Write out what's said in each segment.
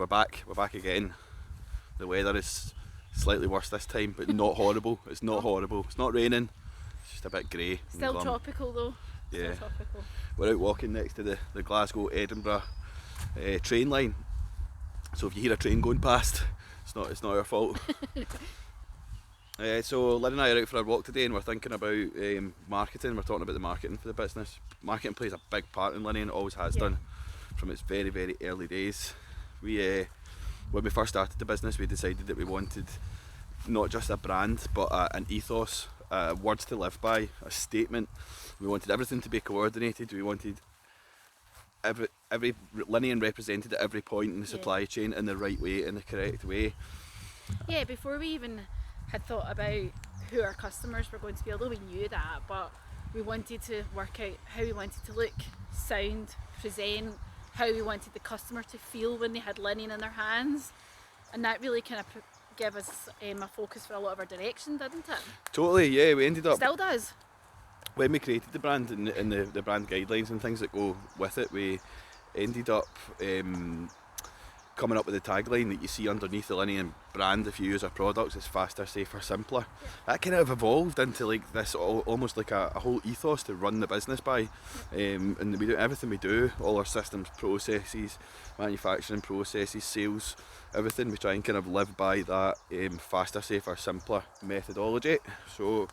we're back again. The weather is slightly worse this time, but not horrible. It's not horrible. It's not raining. It's just a bit grey. Still tropical though. Yeah. Still tropical. We're out walking next to the Glasgow Edinburgh train line. So if you hear a train going past, it's not our fault. So Lynn and I are out for our walk today, and we're thinking about marketing. We're talking about the marketing for the business. Marketing plays a big part in LINIAN, always has done from its very, very early days. We when we first started the business, we decided that we wanted not just a brand, but an ethos, words to live by, a statement. We wanted everything to be coordinated. We wanted every LINIAN represented at every point in the supply chain in the right way, in the correct way. Yeah, before we even had thought about who our customers were going to be, although we knew that, but we wanted to work out how we wanted to look, sound, present, how we wanted the customer to feel when they had LINIAN in their hands, and that really kind of gave us a focus for a lot of our direction, didn't it? Totally, yeah. We ended up, still does. When we created the brand and the brand guidelines and things that go with it, we ended up coming up with the tagline that you see underneath the LINIAN brand if you use our products is faster, safer, simpler. That kind of evolved into like this almost like a whole ethos to run the business by, and we do everything we do, all our systems, processes, manufacturing processes, sales, everything, we try and kind of live by that faster, safer, simpler methodology. So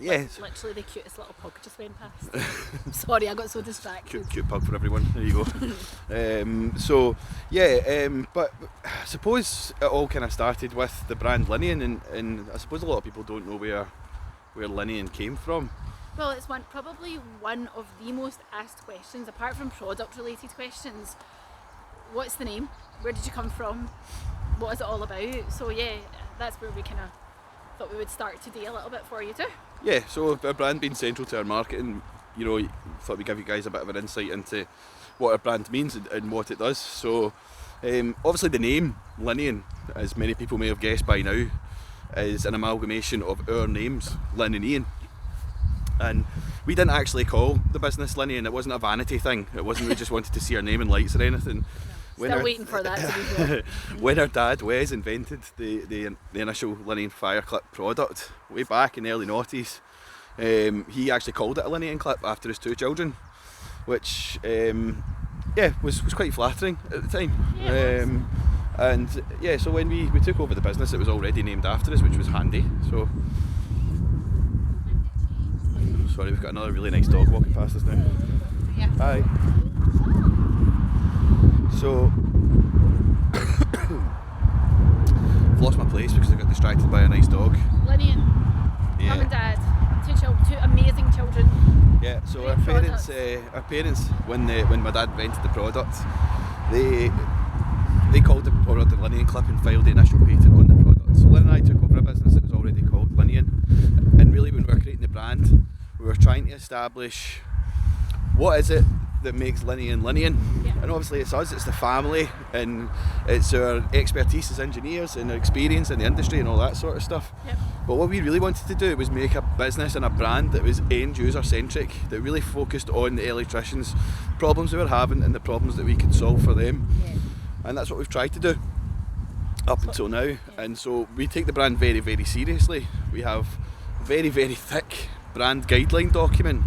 yeah. Literally the cutest little pug just went past. Sorry, I got so distracted. Cute pug for everyone, there you go. But I suppose it all kind of started with the brand LINIAN, and I suppose a lot of people don't know where LINIAN came from. Well, it's probably one of the most asked questions, apart from product related questions. What's the name? Where did you come from? What is it all about? So yeah, that's where we kind of thought we would start today a little bit for you too. Yeah, so our brand being central to our marketing, you know, thought we'd give you guys a bit of an insight into what our brand means and what it does. So obviously the name LINIAN, as many people may have guessed by now, is an amalgamation of our names, Lynne and Ian. And we didn't actually call the business LINIAN. It wasn't a vanity thing. It wasn't we just wanted to see our name in lights or anything. Still waiting for that to be fair. When our dad Wes invented the initial LINIAN fire clip product way back in the early noughties, he actually called it a LINIAN clip after his two children, which was quite flattering at the time. So when we took over the business, it was already named after us, which was handy. So sorry, we've got another really nice dog walking past us now. Yeah. Hi. So, I've lost my place because I got distracted by a nice dog. LINIAN, mum and dad, two amazing children. Yeah, so Great our parents, when my dad invented the product, they called the product the LINIAN clip and filed the initial patent on the product. So Lynn and I took over a business that was already called LINIAN, and really when we were creating the brand, we were trying to establish what is it that makes LINIAN LINIAN. And obviously it's us, it's the family, and it's our expertise as engineers and our experience in the industry and all that sort of stuff. But what we really wanted to do was make a business and a brand that was end user centric, that really focused on the electricians' problems they were having and the problems that we could solve for them. And that's what we've tried to do up until now. And so we take the brand very, very seriously. We have a very, very thick brand guideline document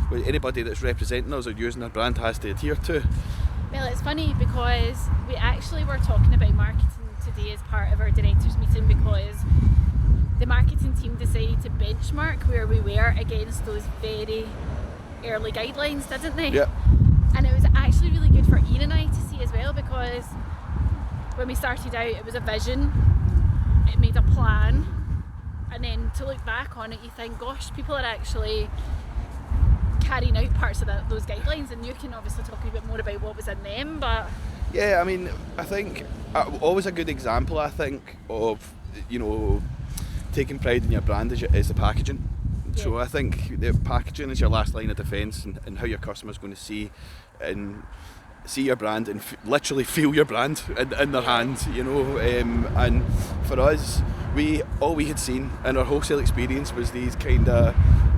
which anybody that's representing us or using our brand has to adhere to. Well, it's funny because we actually were talking about marketing today as part of our directors meeting, because the marketing team decided to benchmark where we were against those very early guidelines, didn't they? Yeah. And it was actually really good for Ian and I to see as well, because when we started out it was a vision, it made a plan, and then to look back on it you think, gosh, people are actually carrying out parts of those guidelines, and you can obviously talk a bit more about what was in them. But yeah, I mean, I think always a good example, I think, of, you know, taking pride in your brand is the packaging. So I think the packaging is your last line of defence, and how your customer's going to see your brand and literally feel your brand in their hand, you know. And for us, all we had seen in our wholesale experience was these kind of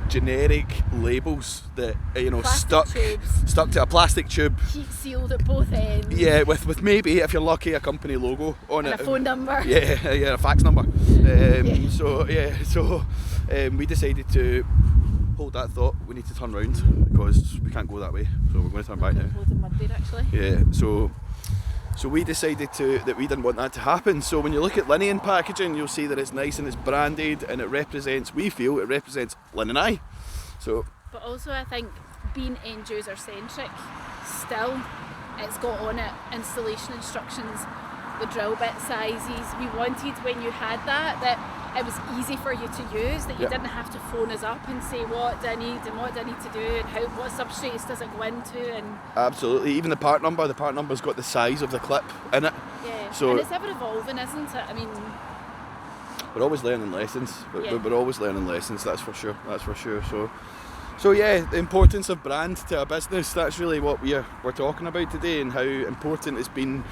generic labels that Plastic tubes. stuck to a plastic tube. Heat sealed at both ends. Yeah, with maybe, if you're lucky, a company logo on And it. a phone number. Yeah, a fax number. Yeah. So we decided to hold that thought. We need to turn round because we can't go that way. So we're going to turn back now. Loads of mud there, actually. Yeah. So we decided that we didn't want that to happen. So when you look at LINIAN packaging, you'll see that it's nice and it's branded and it represents. We feel it represents Lynne and I. So. But also, I think being end user centric, still, it's got on it installation instructions, the drill bit sizes. We wanted, when you had that it was easy for you to use, that you didn't have to phone us up and say what do I need and what do I need to do and what substrates does it go into. And Absolutely, even the part number's got the size of the clip in it. yeah, so and it's ever evolving, isn't it? I mean, we're always learning lessons. Yeah. We're always learning lessons, that's for sure. So yeah, the importance of brand to a business, that's really what we're talking about today, and how important it's been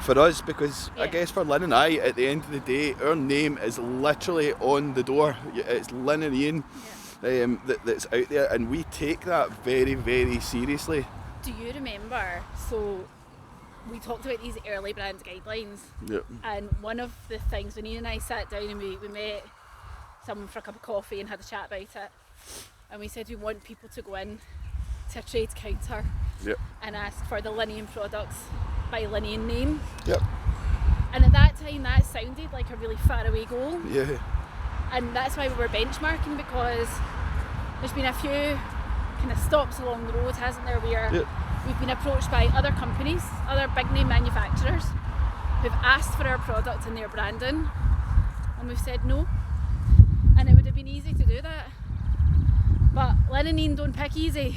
for us, because I guess for Lynne and I, at the end of the day, our name is literally on the door. It's Lynne and Ian that's out there, and we take that very, very seriously. do you remember, so we talked about these early brand guidelines, and one of the things when Ian and I sat down and we met someone for a cup of coffee and had a chat about it, and we said we want people to go in to a trade counter and ask for the LINIAN products by LINIAN name. And at that time that sounded like a really far away goal. And that's why we were benchmarking, because there's been a few kind of stops along the road, hasn't there, where we've been approached by other companies, other big name manufacturers who've asked for our product and their branding, and we've said no. And it would have been easy to do that, but Lynne and Ian don't pick easy.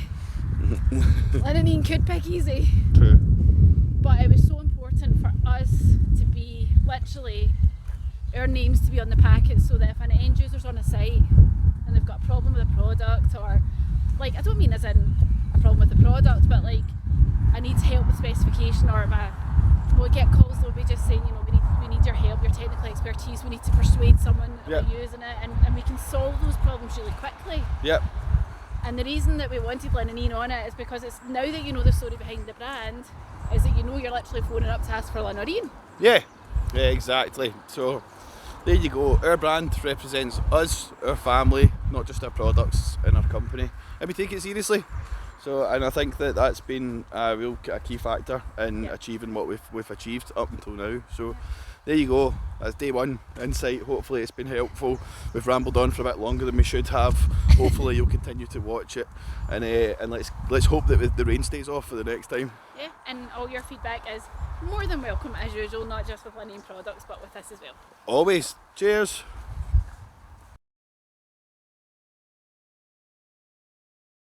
Lynne and Ian could pick easy. True. But it was so important for us to be literally, our names to be on the packet, so that if an end user's on a site and they've got a problem with a product, or like, I don't mean as in a problem with the product, but like I need help with specification, or we'll get calls, they'll be just saying, we need your help, your technical expertise, we need to persuade someone about using it, and we can solve those problems really quickly. And the reason that we wanted Lynne and Ian on it is because it's now that you know the story behind the brand, is that you're literally phoning up to ask for Lynne or Ian. Yeah, exactly. So there you go. Our brand represents us, our family, not just our products and our company, and we take it seriously. So, and I think that's been a key factor in achieving what we've achieved up until now. So there you go. That's day one insight. Hopefully it's been helpful. We've rambled on for a bit longer than we should have. Hopefully you'll continue to watch it, and let's hope that the rain stays off for the next time. Yeah, and all your feedback is more than welcome as usual, not just with LINIAN products but with this as well. Always. Cheers.